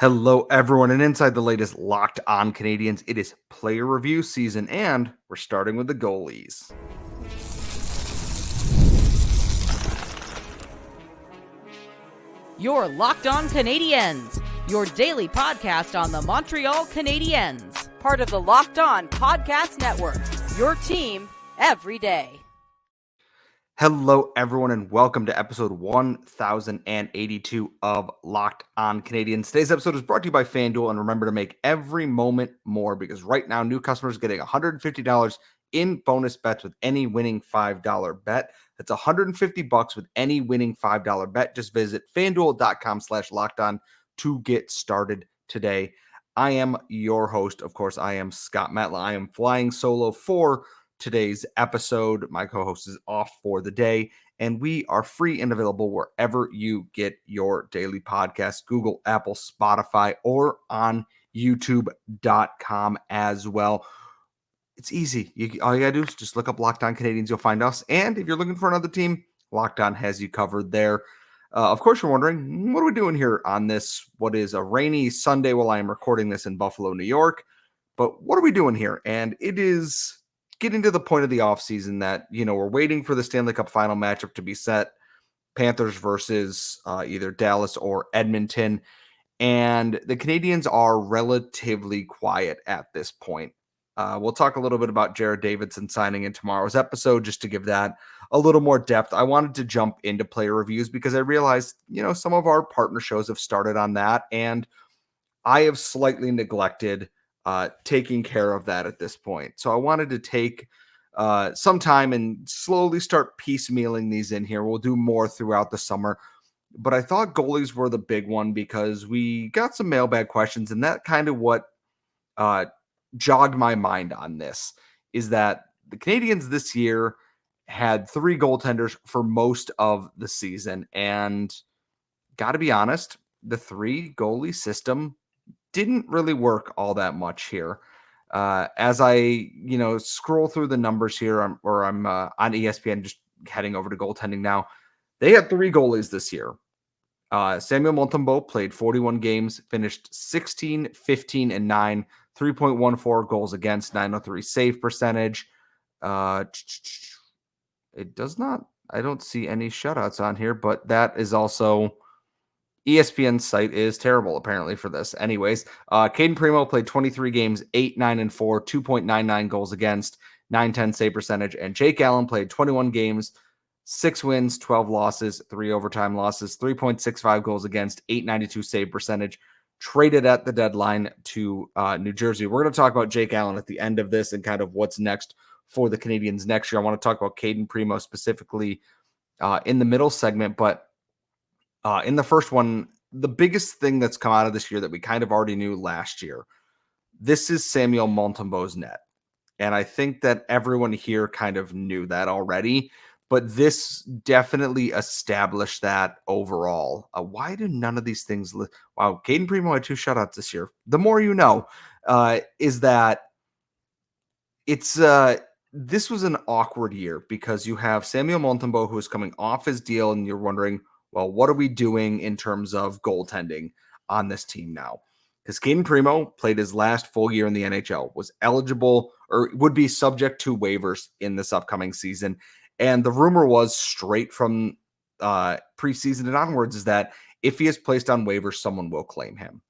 Hello, everyone, and inside the latest Locked On Canadiens, it is player review season, and we're starting with the goalies. You're Locked On Canadiens, your daily podcast on the Montreal Canadiens, part of the Locked On Podcast Network, your team every day. Hello, everyone, and welcome to episode 1082 of Locked On Canadiens. Today's episode is brought to you by FanDuel, and remember to make every moment more because right now, new customers are getting $150 in bonus bets with any winning $5 bet. That's $150 with any winning $5 bet. Just visit FanDuel.com/lockedon to get started today. I am your host. Of course, I am Scott Matla. I am flying solo for today's episode. My co-host is off for the day, and we are free and available wherever you get your daily podcast, Google, Apple, Spotify, or on youtube.com as well. It's easy. All you gotta do is just look up Locked On Canadiens. You'll find us. And if you're looking for another team, Locked On has you covered there. Of course, you're wondering, what are we doing here on this, what is a rainy Sunday while I am recording this in Buffalo, New York? But what are we doing here? And it is getting to the point of the offseason that, we're waiting for the Stanley Cup final matchup to be set. Panthers versus either Dallas or Edmonton. And the Canadiens are relatively quiet at this point. We'll talk a little bit about Jared Davidson signing in tomorrow's episode just to give that a little more depth. I wanted to jump into player reviews because I realized, some of our partner shows have started on that. And I have slightly neglected taking care of that at this point. So I wanted to take some time and slowly start piecemealing these in here. We'll do more throughout the summer. But I thought goalies were the big one because we got some mailbag questions, and that kind of what jogged my mind on this is that the Canadiens this year had three goaltenders for most of the season. And got to be honest, the three goalie system didn't really work all that much here. As I, scroll through the numbers here, I'm on ESPN, just heading over to goaltending now. They had three goalies this year. Samuel Montembeault played 41 games, finished 16, 15, and 9, 3.14 goals against, 903 save percentage. It does not, I don't see any shutouts on here, but that is also ESPN's site is terrible, apparently, for this. Anyways, Cayden Primeau played 23 games, 8, 9, and 4, 2.99 goals against, 910 save percentage. And Jake Allen played 21 games, 6 wins, 12 losses, 3 overtime losses, 3.65 goals against, 892 save percentage. Traded at the deadline to New Jersey. We're going to talk about Jake Allen at the end of this and kind of what's next for the Canadiens next year. I want to talk about Cayden Primeau specifically in the middle segment, but in the first one, the biggest thing that's come out of this year that we kind of already knew last year, this is Samuel Montembeault's net. And I think that everyone here kind of knew that already, but this definitely established that overall. Why do none of these things... Wow, Cayden Primeau had 2 shutouts this year. The more you know, is that it's... this was an awkward year because you have Samuel Montembeault who is coming off his deal, and you're wondering, well, what are we doing in terms of goaltending on this team now? Because Cayden Primeau played his last full year in the NHL, was eligible or would be subject to waivers in this upcoming season. And the rumor was straight from preseason and onwards is that if he is placed on waivers, someone will claim him.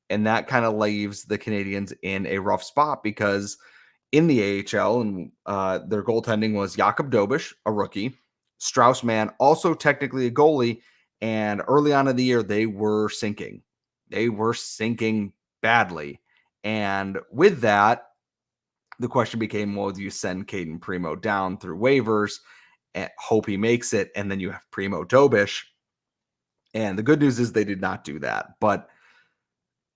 And that kind of leaves the Canadiens in a rough spot because in the AHL, and their goaltending was Jakub Dobeš, a rookie, Strauss Mann, also technically a goalie, and early on in the year, they were sinking. They were sinking badly. And with that, the question became, well, do you send Cayden Primeau down through waivers and hope he makes it, and then you have Primeau Dobeš? And the good news is they did not do that. But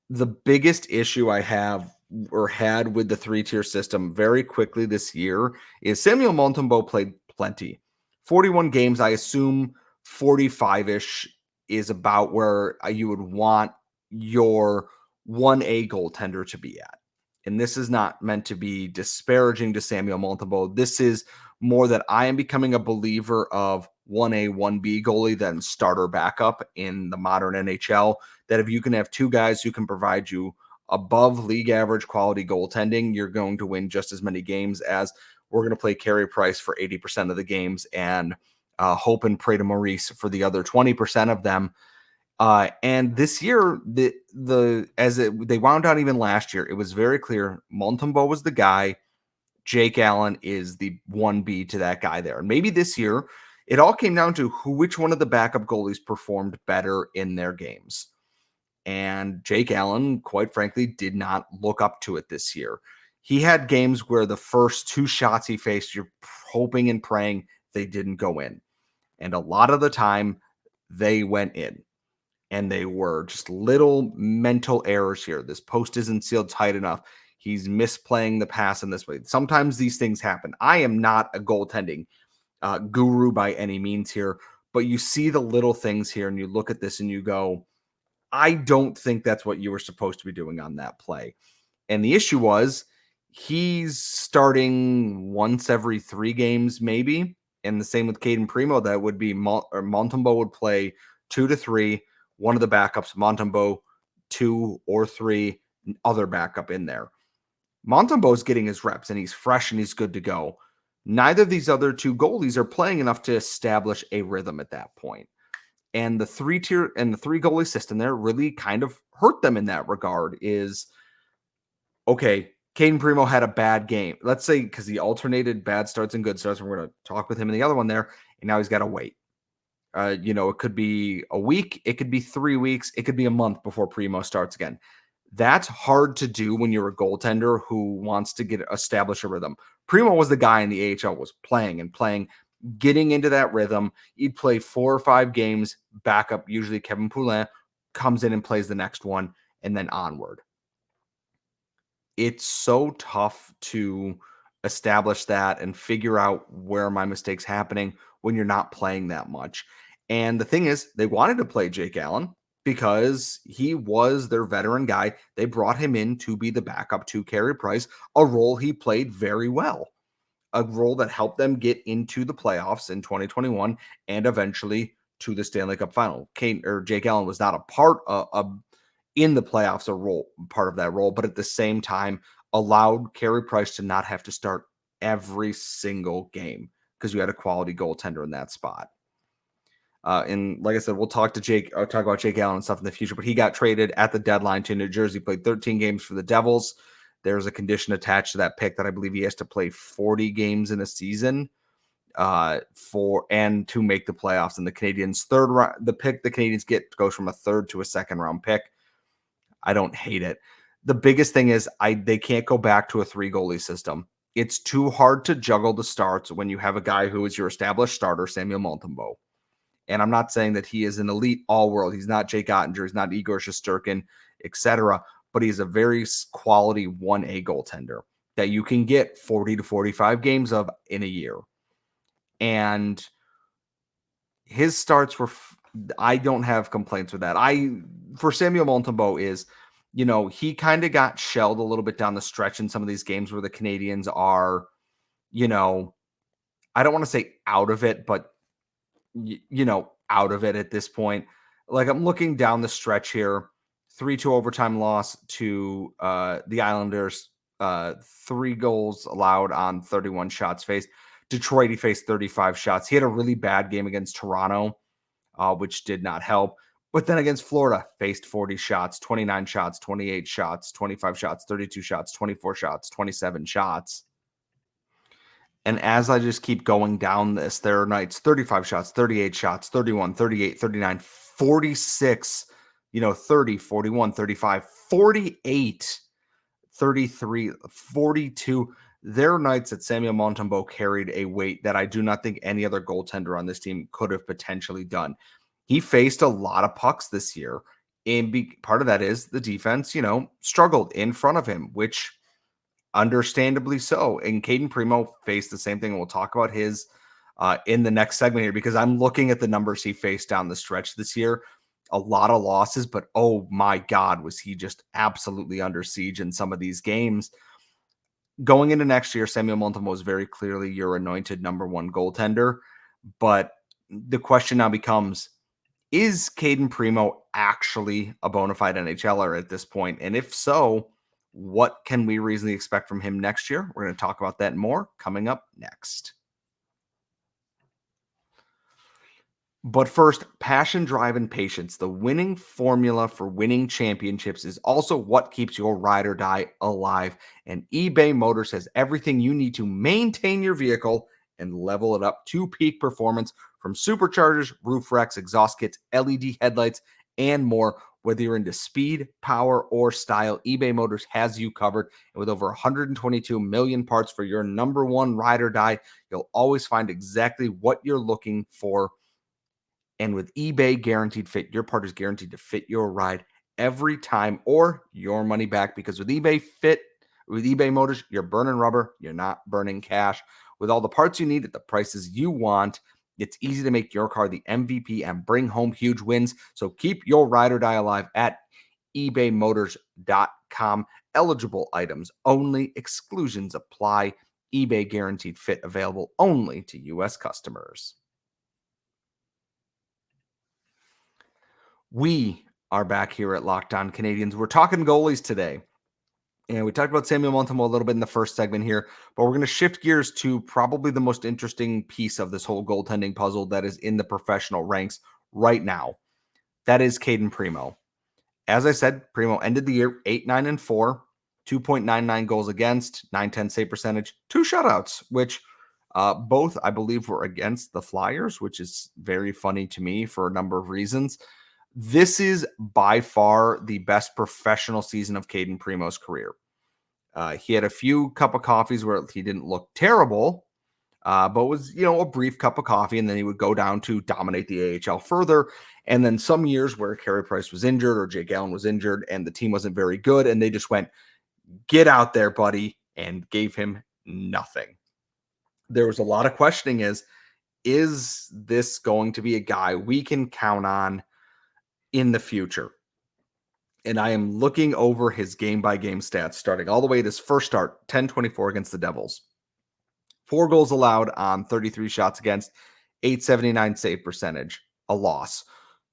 the biggest issue I have or had with the 3-tier system very quickly this year is Samuel Montembeault played plenty. 41 games, I assume 45-ish is about where you would want your 1A goaltender to be at. And this is not meant to be disparaging to Samuel Montembeault. This is more that I am becoming a believer of 1A, 1B goalie than starter backup in the modern NHL. That if you can have two guys who can provide you above league average quality goaltending, you're going to win just as many games as we're going to play Carey Price for 80% of the games and hope and pray to Maurice for the other 20% of them. And this year, they wound down even last year, it was very clear Montembeault was the guy. Jake Allen is the 1B to that guy there. And maybe this year, it all came down to which one of the backup goalies performed better in their games. And Jake Allen, quite frankly, did not look up to it this year. He had games where the first two shots he faced, you're hoping and praying they didn't go in. And a lot of the time, they went in. And they were just little mental errors here. This post isn't sealed tight enough. He's misplaying the pass in this way. Sometimes these things happen. I am not a goaltending guru by any means here, but you see the little things here and you look at this and you go, I don't think that's what you were supposed to be doing on that play. And the issue was he's starting once every 3 games, maybe. And the same with Cayden Primeau. That would be Montembeault would play 2 to 3. One of the backups, Montembeault, 2 or 3 other backup in there. Montembeault's getting his reps and he's fresh and he's good to go. Neither of these other 2 goalies are playing enough to establish a rhythm at that point. And the 3-tier and the 3 goalie system there really kind of hurt them in that regard. Is okay, Cayden Primeau had a bad game. Let's say because he alternated bad starts and good starts. We're going to talk with him in the other one there, and now he's got to wait. It could be a week, it could be 3 weeks, it could be a month before Primeau starts again. That's hard to do when you're a goaltender who wants to establish a rhythm. Primeau was the guy in the AHL, was playing, getting into that rhythm. He'd play 4 or 5 games, backup, usually Kevin Poulin, comes in and plays the next one, and then onward. It's so tough to establish that and figure out where my mistakes happening when you're not playing that much. And the thing is, they wanted to play Jake Allen because he was their veteran guy. They brought him in to be the backup to Carey Price, a role he played very well, a role that helped them get into the playoffs in 2021 and eventually to the Stanley Cup final. Jake Allen was not a part of in the playoffs, part of that role, but at the same time allowed Carey Price to not have to start every single game because you had a quality goaltender in that spot. And like I said, we'll talk about Jake Allen and stuff in the future, but he got traded at the deadline to New Jersey, played 13 games for the Devils. There's a condition attached to that pick that I believe he has to play 40 games in a season to make the playoffs. And the Canadiens' the pick the Canadiens get goes from a 3rd to a 2nd round pick. I don't hate it. The biggest thing is they can't go back to a 3 goalie system. It's too hard to juggle the starts when you have a guy who is your established starter, Samuel Montembeault. And I'm not saying that he is an elite all-world. He's not Jake Ottinger. He's not Igor Shesterkin, etc. But he's a very quality 1A goaltender that you can get 40 to 45 games of in a year. And his starts were I don't have complaints with that. For Samuel Montembeault is, he kind of got shelled a little bit down the stretch in some of these games where the Canadiens are, I don't want to say out of it, but, out of it at this point. Like I'm looking down the stretch here, 3-2 overtime loss to the Islanders, 3 goals allowed on 31 shots faced. Detroit, he faced 35 shots. He had a really bad game against Toronto, which did not help. But then against Florida, faced 40 shots, 29 shots, 28 shots, 25 shots, 32 shots, 24 shots, 27 shots. And as I just keep going down this, there are nights 35 shots, 38 shots, 31, 38, 39, 46, 30, 41, 35, 48, 33, 42. There are nights that Samuel Montembeault carried a weight that I do not think any other goaltender on this team could have potentially done. He faced a lot of pucks this year. And part of that is the defense, struggled in front of him, which understandably so. And Cayden Primeau faced the same thing. And we'll talk about his in the next segment here because I'm looking at the numbers he faced down the stretch this year. A lot of losses, but oh my God, was he just absolutely under siege in some of these games. Going into next year, Samuel Montembeault was very clearly your anointed number 1 goaltender, but the question now becomes, is Cayden Primeau actually a bona fide NHLer at this point? And if so, what can we reasonably expect from him next year? We're going to talk about that and more coming up next. But first, passion, drive, and patience. The winning formula for winning championships is also what keeps your ride or die alive. And eBay Motors has everything you need to maintain your vehicle and level it up to peak performance, from superchargers, roof racks, exhaust kits, LED headlights, and more. Whether you're into speed, power, or style, eBay Motors has you covered. And with over 122 million parts for your number one ride or die, you'll always find exactly what you're looking for. And with eBay Guaranteed Fit, your part is guaranteed to fit your ride every time, or your money back. Because with eBay Motors, you're burning rubber, you're not burning cash. With all the parts you need at the prices you want, it's easy to make your car the MVP and bring home huge wins. So keep your ride or die alive at ebaymotors.com. Eligible items only. Exclusions apply. eBay Guaranteed Fit available only to U.S. customers. We are back here at Locked On Canadiens. We're talking goalies today. And we talked about Samuel Montembeault a little bit in the first segment here, but we're going to shift gears to probably the most interesting piece of this whole goaltending puzzle that is in the professional ranks right now. That is Cayden Primeau. As I said, Primeau ended the year 8-9-4, 2.99 goals against, .910 save percentage, 2 shutouts, which both, I believe, were against the Flyers, which is very funny to me for a number of reasons. This is by far the best professional season of Cayden Primeau's career. He had a few cup of coffees where he didn't look terrible, but was, a brief cup of coffee, and then he would go down to dominate the AHL further. And then some years where Carey Price was injured or Jake Allen was injured and the team wasn't very good, and they just went, get out there, buddy, and gave him nothing. There was a lot of questioning is this going to be a guy we can count on in the future? And I am looking over his game-by-game stats, starting all the way at his first start, 10-24 against the Devils. 4 goals allowed on 33 shots against, .879 save percentage, a loss.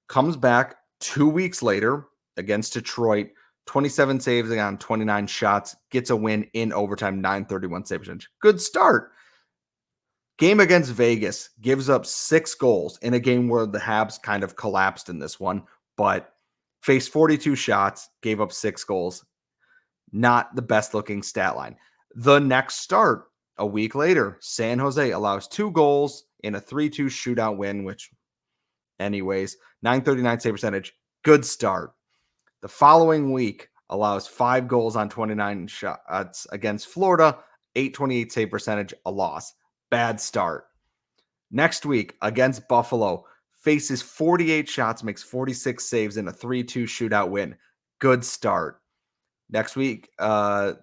Comes back 2 weeks later against Detroit, 27 saves on 29 shots, gets a win in overtime, .931 save percentage. Good start. Game against Vegas, gives up 6 goals in a game where the Habs kind of collapsed in this one, but faced 42 shots, gave up 6 goals. Not the best looking stat line. The next start, a week later, San Jose allows 2 goals in a 3-2 shootout win, which, anyways, .939 save percentage, good start. The following week, allows 5 goals on 29 shots against Florida, .828 save percentage, a loss. Bad start. Next week, against Buffalo, faces 48 shots, makes 46 saves in a 3-2 shootout win. Good start. Next week, 2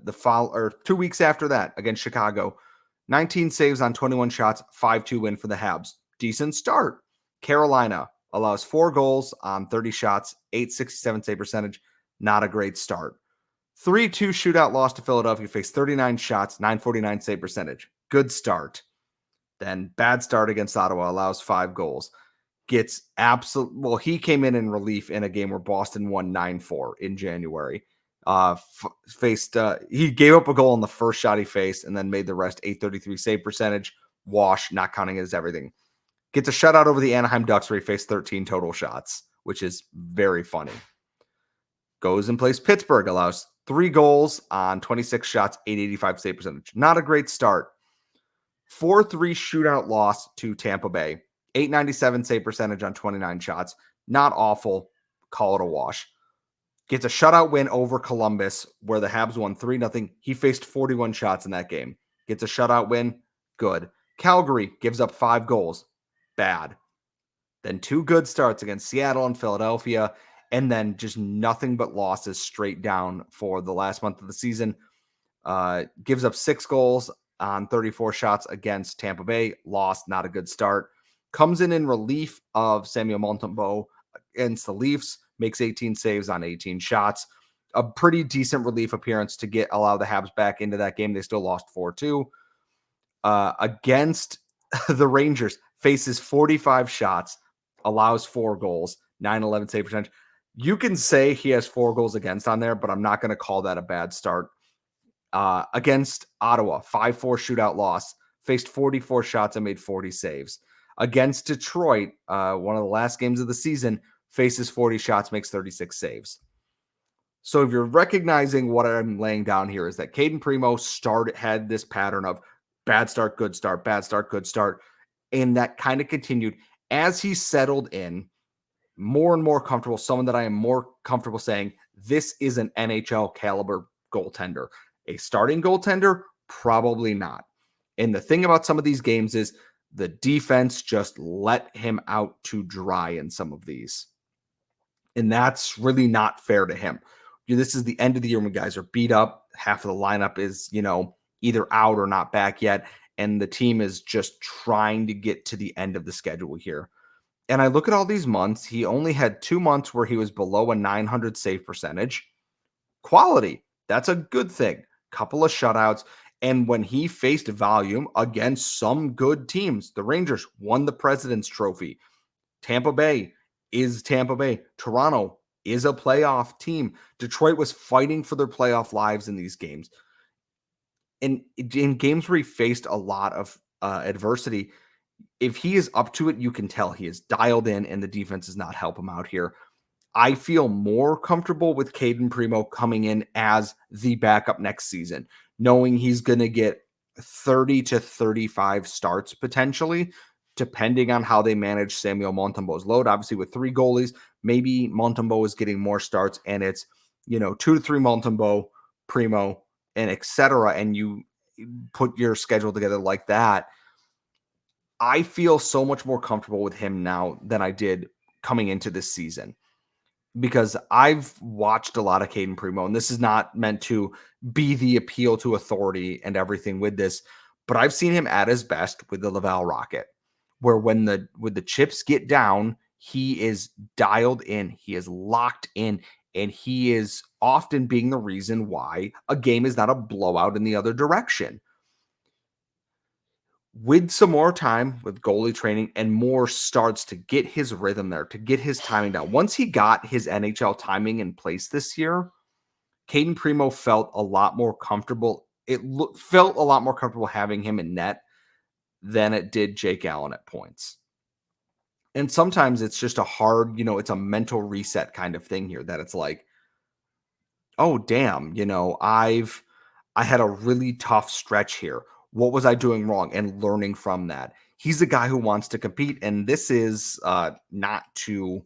weeks after that, against Chicago, 19 saves on 21 shots, 5-2 win for the Habs. Decent start. Carolina allows 4 goals on 30 shots, .867 save percentage. Not a great start. 3-2 shootout loss to Philadelphia, faced 39 shots, .949 save percentage. Good start. Then bad start against Ottawa, allows 5 goals. Gets he came in relief in a game where Boston won 9-4 in January. He gave up a goal on the first shot he faced and then made the rest. .833 save percentage, wash, not counting it as everything. Gets a shutout over the Anaheim Ducks where he faced 13 total shots, which is very funny. Goes and plays Pittsburgh, allows 3 goals on 26 shots, .885 save percentage. Not a great start. 4-3 shootout loss to Tampa Bay. .897 save percentage on 29 shots. Not awful. Call it a wash. Gets a shutout win over Columbus where the Habs won 3-0. He faced 41 shots in that game. Gets a shutout win. Good. Calgary gives up 5 goals. Bad. Then 2 good starts against Seattle and Philadelphia. And then just nothing but losses straight down for the last month of the season. Gives up 6 goals on 34 shots against Tampa Bay. Lost, not a good start. Comes in relief of Samuel Montembeault against the Leafs. Makes 18 saves on 18 shots. A pretty decent relief appearance to allow the Habs back into that game. They still lost 4-2. Against the Rangers, faces 45 shots, allows 4 goals, 911 save percentage. You can say he has 4 goals against on there, but I'm not going to call that a bad start. Against Ottawa, 5-4 shootout loss, faced 44 shots and made 40 saves. Against Detroit, one of the last games of the season, faces 40 shots, makes 36 saves. So if you're recognizing what I'm laying down here is that Cayden Primeau had this pattern of bad start, good start, bad start, good start. And that kind of continued as he settled in more and more comfortable, someone that I am more comfortable saying, this is an NHL caliber goaltender. A starting goaltender? Probably not. And the thing about some of these games is the defense just let him out to dry in some of these. And that's really not fair to him. This is the end of the year when guys are beat up. Half of the lineup is, either out or not back yet. And the team is just trying to get to the end of the schedule here. And I look at all these months. He only had 2 months where he was below a 900 save percentage. Quality. That's a good thing. Couple of shutouts. And when he faced volume against some good teams, the Rangers won the President's Trophy. Tampa Bay is Tampa Bay. Toronto is a playoff team. Detroit was fighting for their playoff lives in these games. And in games where he faced a lot of adversity, if he is up to it, you can tell he is dialed in and the defense does not help him out here. I feel more comfortable with Cayden Primeau coming in as the backup next season, knowing he's going to get 30 to 35 starts potentially, depending on how they manage Samuel Montembeault's load. Obviously, with 3 goalies, maybe Montembeault is getting more starts, and it's 2 to 3 Montembeault, Primeau, and etc. And you put your schedule together like that. I feel so much more comfortable with him now than I did coming into this season, because I've watched a lot of Cayden Primeau, and this is not meant to be the appeal to authority and everything with this, but I've seen him at his best with the Laval Rocket, where when the chips get down, he is dialed in, he is locked in, and he is often being the reason why a game is not a blowout in the other direction. With some more time with goalie training and more starts to get his rhythm there, to get his timing down. Once he got his NHL timing in place this year, Cayden Primeau felt a lot more comfortable. Felt a lot more comfortable having him in net than it did Jake Allen at points. And sometimes it's just a hard, it's a mental reset kind of thing here, that it's like, oh, damn, I had a really tough stretch here. What was I doing wrong? And learning from that. He's a guy who wants to compete. And this is not to,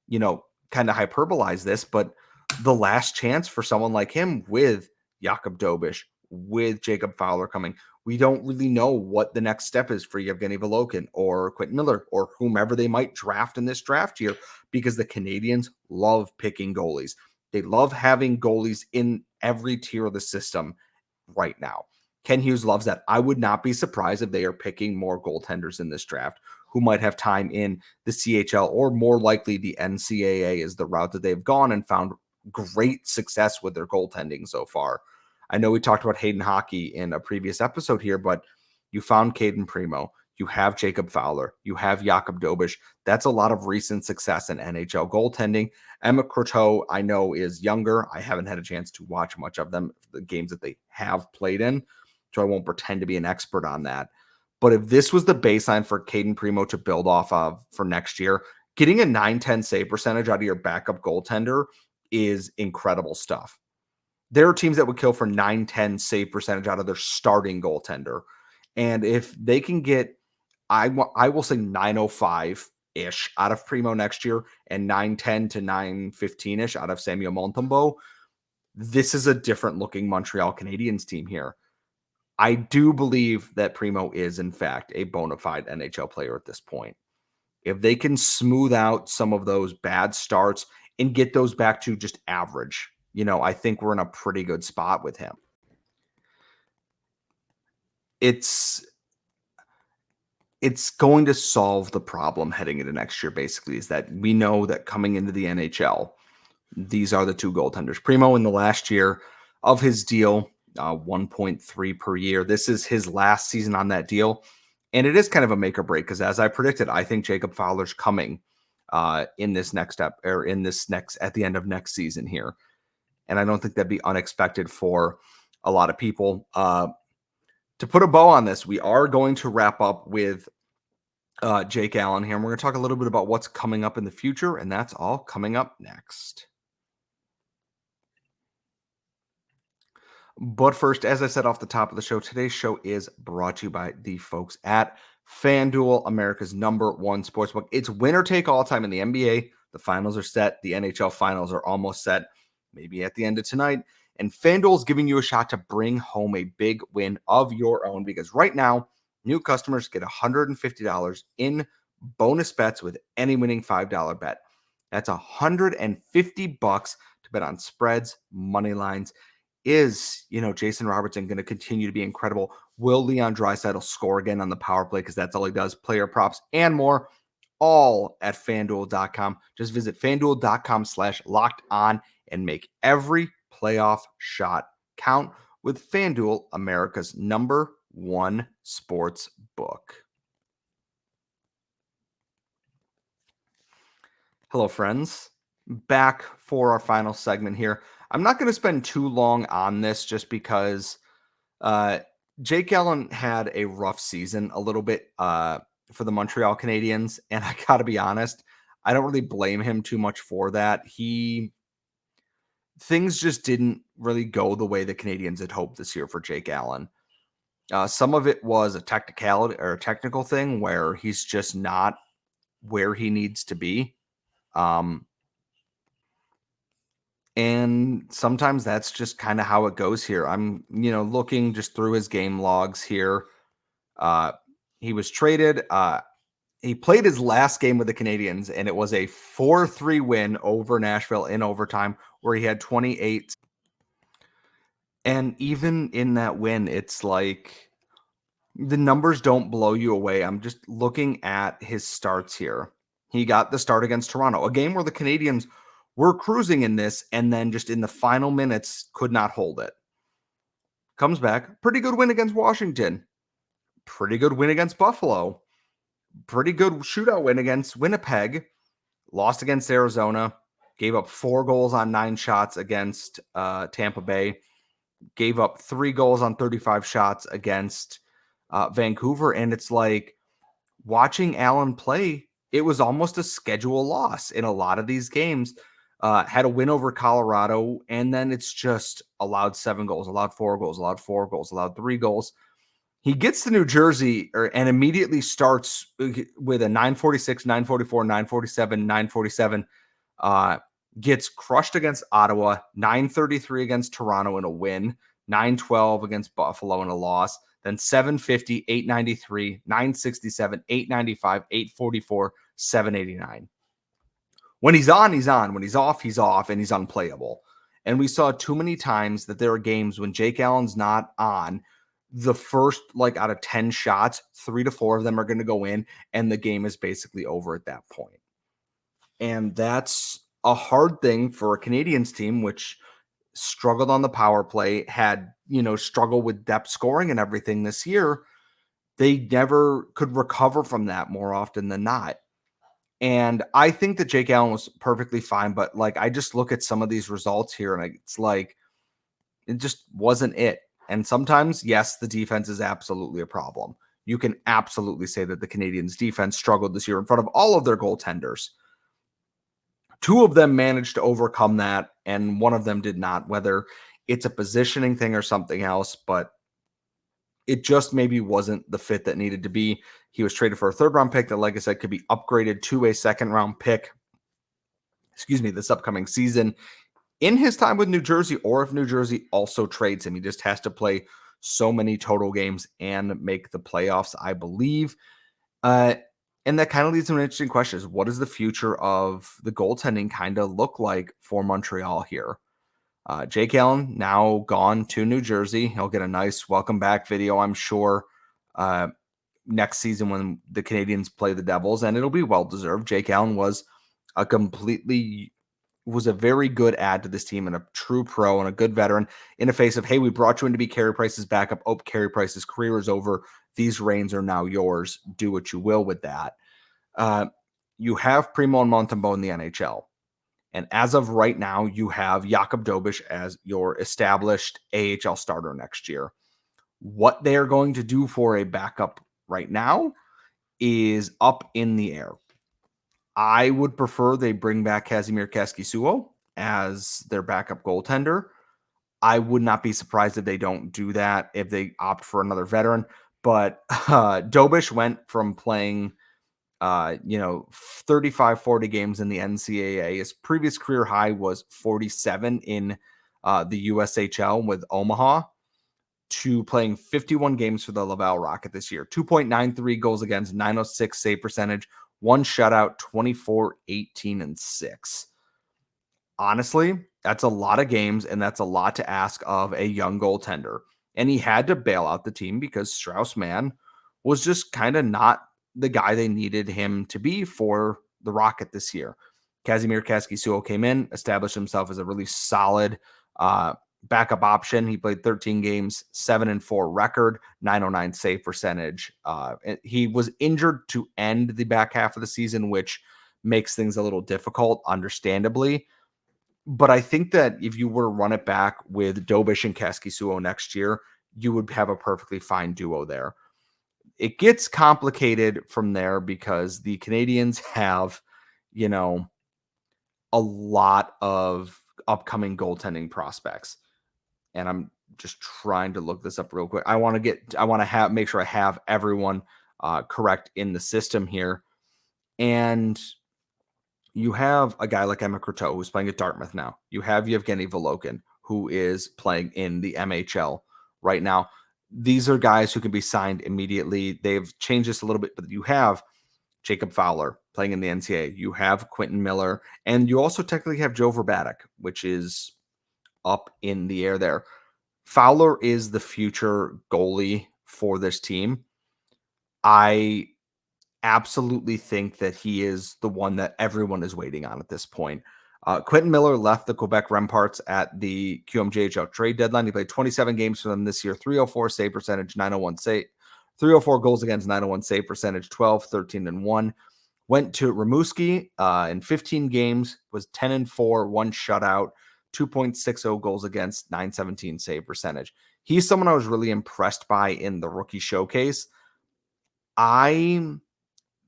kind of hyperbolize this, but the last chance for someone like him with Jakub Dobeš, with Jacob Fowler coming. We don't really know what the next step is for Yevgeny Volokhin or Quentin Miller or whomever they might draft in this draft year, because the Canadiens love picking goalies. They love having goalies in every tier of the system right now. Ken Hughes loves that. I would not be surprised if they are picking more goaltenders in this draft who might have time in the CHL, or more likely the NCAA is the route that they've gone and found great success with their goaltending so far. I know we talked about Hayden Hockey in a previous episode here, but you found Cayden Primeau, you have Jacob Fowler, you have Jakub Dobeš. That's a lot of recent success in NHL goaltending. Emma Croteau, I know, is younger. I haven't had a chance to watch much of them, the games that they have played in, so I won't pretend to be an expert on that. But if this was the baseline for Cayden Primeau to build off of for next year, getting a 910 save percentage out of your backup goaltender is incredible stuff. There are teams that would kill for 910 save percentage out of their starting goaltender. And if they can get, I will say 905-ish out of Primeau next year and 910 to 915-ish out of Samuel Montembeault, this is a different looking Montreal Canadiens team here. I do believe that Primeau is, in fact, a bona fide NHL player at this point. If they can smooth out some of those bad starts and get those back to just average, I think we're in a pretty good spot with him. It's going to solve the problem heading into next year, basically, is that we know that coming into the NHL, these are the 2 goaltenders. Primeau in the last year of his deal, 1.3 per year. This is his last season on that deal. And it is kind of a make or break because, as I predicted, I think Jacob Fowler's coming in this next step or in this next at the end of next season here. And I don't think that'd be unexpected for a lot of people. To put a bow on this, we are going to wrap up with Jake Allen here. And we're going to talk a little bit about what's coming up in the future. And that's all coming up next. But first, as I said off the top of the show, today's show is brought to you by the folks at FanDuel, America's #1 sportsbook. It's winner take all time in the NBA. The finals are set. The NHL finals are almost set, maybe at the end of tonight. And FanDuel is giving you a shot to bring home a big win of your own because right now, new customers get $150 in bonus bets with any winning $5 bet. That's $150 to bet on spreads, money lines. Is, Jason Robertson going to continue to be incredible? Will Leon Draisaitl score again on the power play? Because that's all he does. Player props and more, all at FanDuel.com. Just visit FanDuel.com/locked-on and make every playoff shot count with FanDuel, America's #1 sports book. Hello, friends. Back for our final segment here. I'm not going to spend too long on this just because Jake Allen had a rough season a little bit for the Montreal Canadiens. And I got to be honest, I don't really blame him too much for that. Things just didn't really go the way the Canadiens had hoped this year for Jake Allen. Some of it was a technicality or a technical thing where he's just not where he needs to be. And sometimes that's just kind of how it goes here. I'm, looking just through his game logs here. He was traded. He played his last game with the Canadiens, and it was a 4-3 win over Nashville in overtime where he had 28. And even in that win, it's like the numbers don't blow you away. I'm just looking at his starts here. He got the start against Toronto, a game where the Canadiens were cruising in this, and then just in the final minutes could not hold it. Comes back, pretty good win against Washington, pretty good win against Buffalo, pretty good shootout win against Winnipeg, lost against Arizona, gave up 4 goals on 9 shots against Tampa Bay, gave up 3 goals on 35 shots against Vancouver, and it's like watching Allen play, it was almost a schedule loss in a lot of these games. Had a win over Colorado, and then it's just allowed 7 goals, allowed 4 goals, allowed 4 goals, allowed 3 goals. He gets to New Jersey and immediately starts with a 946, 944, 947, 947. Gets crushed against Ottawa, 933 against Toronto in a win, 912 against Buffalo in a loss, then 750, 893, 967, 895, 844, 789. When he's on, he's on. When he's off, and he's unplayable. And we saw too many times that there are games when Jake Allen's not on, the first, out of 10 shots, 3 to 4 of them are going to go in, and the game is basically over at that point. And that's a hard thing for a Canadiens team, which struggled on the power play, had, struggled with depth scoring and everything this year. They never could recover from that more often than not. And I think that Jake Allen was perfectly fine, but I just look at some of these results here and it's like, it just wasn't it. And sometimes, yes, the defense is absolutely a problem. You can absolutely say that the Canadiens defense struggled this year in front of all of their goaltenders. 2 of them managed to overcome that, and 1 of them did not, whether it's a positioning thing or something else, but it just maybe wasn't the fit that needed to be. He was traded for a 3rd-round pick that, like I said, could be upgraded to a 2nd-round pick, this upcoming season. In his time with New Jersey, or if New Jersey also trades him, he just has to play so many total games and make the playoffs, I believe. And that kind of leads to an interesting question: is what does the future of the goaltending kind of look like for Montreal here? Jake Allen now gone to New Jersey. He'll get a nice welcome back video, I'm sure, next season when the Canadiens play the Devils, and it'll be well deserved. Jake Allen was a completely was a very good add to this team and a true pro and a good veteran in the face of, hey, we brought you in to be Carey Price's backup. Oh, Carey Price's career is over. These reins are now yours. Do what you will with that. You have Primeau and Montembeault in the NHL. And as of right now, you have Jakub Dobeš as your established AHL starter next year. What they are going to do for a backup right now is up in the air. I would prefer they bring back Kazimierz Kaskisuo as their backup goaltender. I would not be surprised if they don't do that, if they opt for another veteran. But Dobeš went from playing 35, 40 games in the NCAA. His previous career high was 47 in the USHL with Omaha, to playing 51 games for the Laval Rocket this year. 2.93 goals against, 906 save percentage, 1 shutout, 24, 18, and 6. Honestly, that's a lot of games, and that's a lot to ask of a young goaltender. And he had to bail out the team because Strauss-Mann was just kind of not the guy they needed him to be for the Rocket this year. Kazimierz Kaskisuo came in, established himself as a really solid backup option. He played 13 games, 7-4 record, 909 save percentage. He was injured to end the back half of the season, which makes things a little difficult, understandably. But I think that if you were to run it back with Dobeš and Kaskisuo next year, you would have a perfectly fine duo there. It gets complicated from there because the Canadiens have, a lot of upcoming goaltending prospects. And I'm just trying to look this up real quick. I want to make sure I have everyone correct in the system here. And you have a guy like Emma Croteau, who's playing at Dartmouth now. You have Yevgeny Volokhin, who is playing in the MHL right now. These are guys who can be signed immediately. They've changed this a little bit, but you have Jacob Fowler playing in the NCAA. You have Quentin Miller, and you also technically have Joe Verbatic, which is up in the air there. Fowler is the future goalie for this team. I absolutely think that he is the one that everyone is waiting on at this point. Quentin Miller left the Quebec Remparts at the QMJHL trade deadline. He played 27 games for them this year, 304 save percentage, 901 save, 304 goals against, 901 save percentage, 12, 13, and 1. Went to Rimouski in 15 games, was 10-4, 1 shutout, 2.60 goals against, 917 save percentage. He's someone I was really impressed by in the rookie showcase. I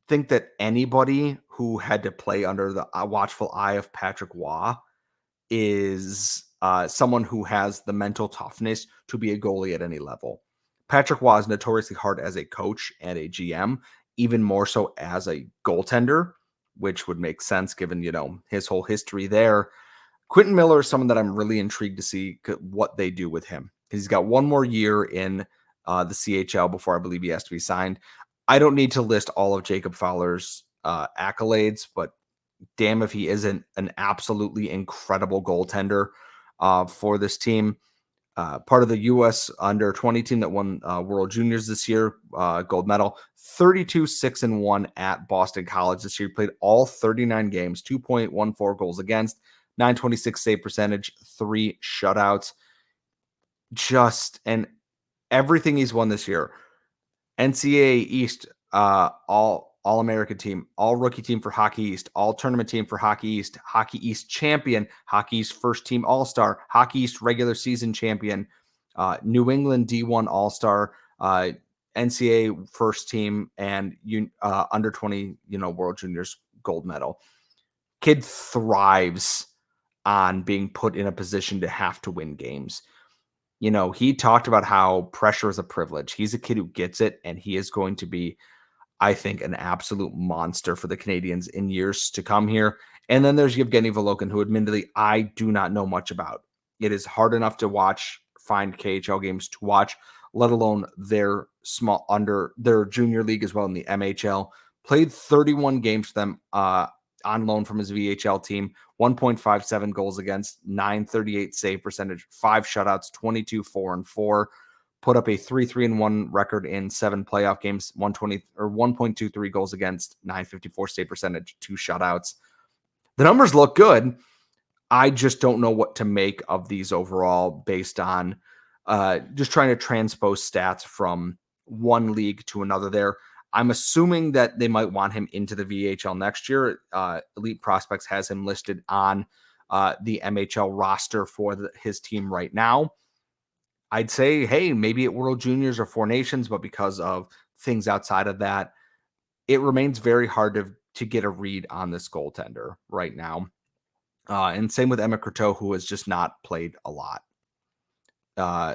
think that anybody who had to play under the watchful eye of Patrick Waugh is someone who has the mental toughness to be a goalie at any level. Patrick Waugh is notoriously hard as a coach and a GM, even more so as a goaltender, which would make sense given, his whole history there. Quentin Miller is someone that I'm really intrigued to see what they do with him. He's got one more year in the CHL before I believe he has to be signed. I don't need to list all of Jacob Fowler's accolades, but damn if he isn't an absolutely incredible goaltender for this team. Part of the U.S. under-20 team that won World Juniors this year, gold medal, 32-6-1 at Boston College this year. He played all 39 games, 2.14 goals against, 926 save percentage, 3 shutouts. And everything he's won this year. NCAA East, all-American team, all-rookie team for Hockey East, all-tournament team for Hockey East champion, Hockey East first-team all-star, Hockey East regular season champion, New England D1 all-star, NCAA first team, and under-20, World Juniors gold medal. Kid thrives on being put in a position to have to win games. He talked about how pressure is a privilege. He's a kid who gets it, and he is going to be, I think, an absolute monster for the Canadiens in years to come here. And then there's Yevgeny Volokhin, who admittedly I do not know much about. It is hard enough to find KHL games to watch, let alone their their junior league as well in the MHL. Played 31 games for them on loan from his VHL team, 1.57 goals against, 938 save percentage, 5 shutouts, 22-4-4, put up a 3-3-1 record in 7 playoff games, 1.23 goals against, 954 save percentage, 2 shutouts. The numbers look good. I just don't know what to make of these overall based on just trying to transpose stats from one league to another there. I'm assuming that they might want him into the VHL next year. Elite Prospects has him listed on the MHL roster for his team right now. I'd say, hey, maybe at World Juniors or Four Nations, but because of things outside of that, it remains very hard to get a read on this goaltender right now. And same with Emmet Croteau, who has just not played a lot.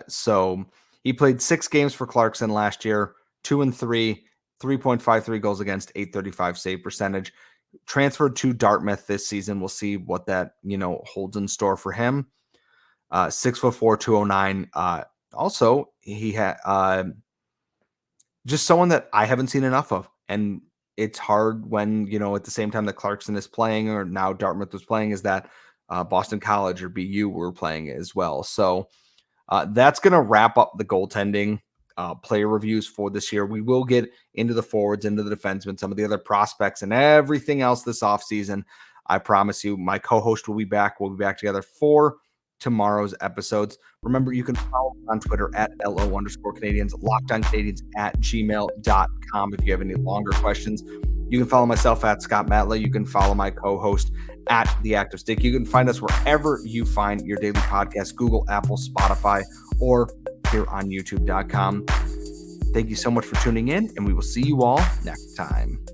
So he played 6 games for Clarkson last year, 2-3, 3.53 goals against, 835 save percentage. Transferred to Dartmouth this season. We'll see what that holds in store for him. 6'4", 209. Also, he had just someone that I haven't seen enough of, and it's hard when at the same time that Clarkson is playing, or now Dartmouth was playing, is that Boston College or BU were playing as well. So that's going to wrap up the goaltending player reviews for this year. We will get into the forwards, into the defensemen, some of the other prospects, and everything else this offseason. I promise you, my co-host will be back. We'll be back together for tomorrow's episodes. Remember, you can follow me on Twitter at @LO_Canadiens, LockedOnCanadiens@gmail.com if you have any longer questions. You can follow myself at Scott Matley. You can follow my co-host at The Active Stick. You can find us wherever you find your daily podcast, Google, Apple, Spotify, or here on YouTube.com. Thank you so much for tuning in, and we will see you all next time.